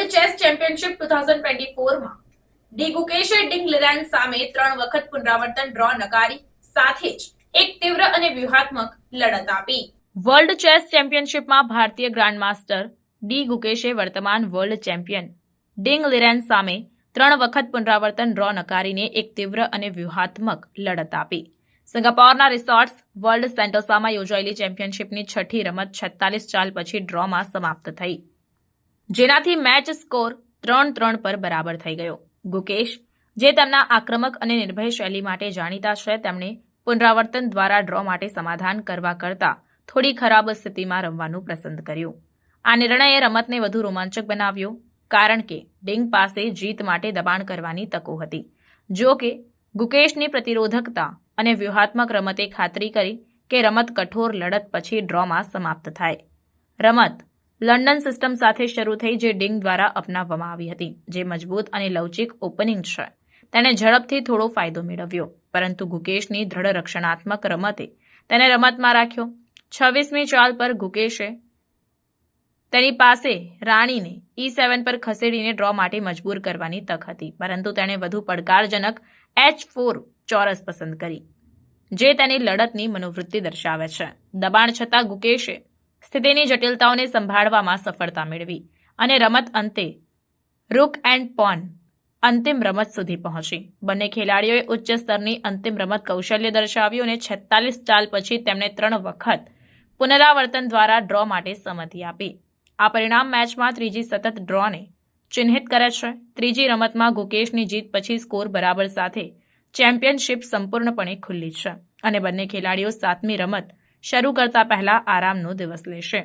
World chess championship 2024માં D ગુકેશે ડિંગ લિરેન સામે 3 વખત પુનરાવર્તન ડ્રો નકારી સાથે જ એક તીવ્ર અને વ્યૂહાત્મક લડત આપી। વર્લ્ડ ચેસ ચેમ્પિયનશિપમાં ભારતીય ગ્રાન્ડમાસ્ટર ડી ગુકેશે વર્તમાન વર્લ્ડ ચેમ્પિયન ડિંગ લિરેન સામે 3 વખત પુનરાવર્તન ડ્રો નકારીને એક તીવ્ર અને વ્યૂહાત્મક લડત આપી। સિંગાપોરના રિસોર્ટ્સ વર્લ્ડ સેન્ટોસામાં યોજાયેલી ચેમ્પિયનશિપની છઠ્ઠી રમત 46 ચાલ પછી ડ્રોમાં સમાપ્ત થઈ, જેનાથી મેચ સ્કોર 3-3 પર બરાબર થઈ ગયો। ગુકેશ, જે તેમના આક્રમક અને નિર્ભય શૈલી માટે જાણીતા છે, તેમણે પુનરાવર્તન દ્વારા ડ્રો માટે સમાધાન કરવા કરતાં થોડી ખરાબ સ્થિતિમાં રમવાનું પસંદ કર્યું। આ નિર્ણયે રમતને વધુ રોમાંચક બનાવ્યો, કારણ કે ડિંગ પાસે જીત માટે દબાણ કરવાની તકો હતી। જો કે ગુકેશની પ્રતિરોધકતા અને વ્યૂહાત્મક રમતે ખાતરી કરી કે રમત કઠોર લડત પછી ડ્રોમાં સમાપ્ત થાય। રમત લંડન સિસ્ટમ સાથે શરૂ થઈ, જે ડિંગ દ્વારા અપનાવવામાં આવી હતી, જે મજબૂત અને લવચીક ઓપનિંગ છે। તેણે ઝડપથી થોડો ફાયદો મેળવ્યો, પરંતુ ગુકેશની દ્રઢ રક્ષણાત્મક રમતે તેને રમતમાં રાખ્યો। 26મી ચાલ પર ગુકેશે તેની પાસે રાણીને E7 પર ખસેડીને ડ્રો માટે મજબૂર કરવાની તક હતી, પરંતુ તેણે વધુ પડકારજનક H4 ચોરસ પસંદ કરી, જે તેની લડતની મનોવૃત્તિ દર્શાવે છે। દબાણ છતાં ગુકેશે સ્થિતિની જટિલતાઓને સંભાળવામાં સફળતા મેળવી અને રમત અંતે રૂક એન્ડ પોન અંતિમ રમત સુધી પહોંચી। બંને ખેલાડીઓએ ઉચ્ચ સ્તરની અંતિમ રમત કૌશલ્ય દર્શાવ્યું અને 46 ચાલ પછી તેમણે 3 વખત પુનરાવર્તન દ્વારા ડ્રો માટે સંમતિ આપી। આ પરિણામ મેચમાં ત્રીજી સતત ડ્રોને ચિહ્નિત કરે છે। ત્રીજી રમતમાં ગુકેશની જીત પછી સ્કોર બરાબર સાથે ચેમ્પિયનશિપ સંપૂર્ણપણે ખુલ્લી છે અને બંને ખેલાડીઓ 7મી રમત શરૂ કરતા પહેલા આરામનો દિવસ લેશે।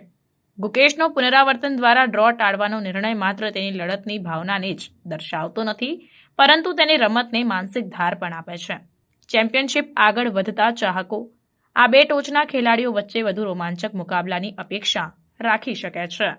ગુકેશનો પુનરાવર્તન દ્વારા ડ્રો ટાળવાનો નિર્ણય માત્ર તેની લડતની ભાવનાને જ દર્શાવતો નથી, પરંતુ તેની રમતને માનસિક ધાર પણ આપે છે। ચેમ્પિયનશિપ આગળ વધતા ચાહકો આ બે ટોચના ખેલાડીઓ વચ્ચે વધુ રોમાંચક મુકાબલાની અપેક્ષા રાખી શકે છે।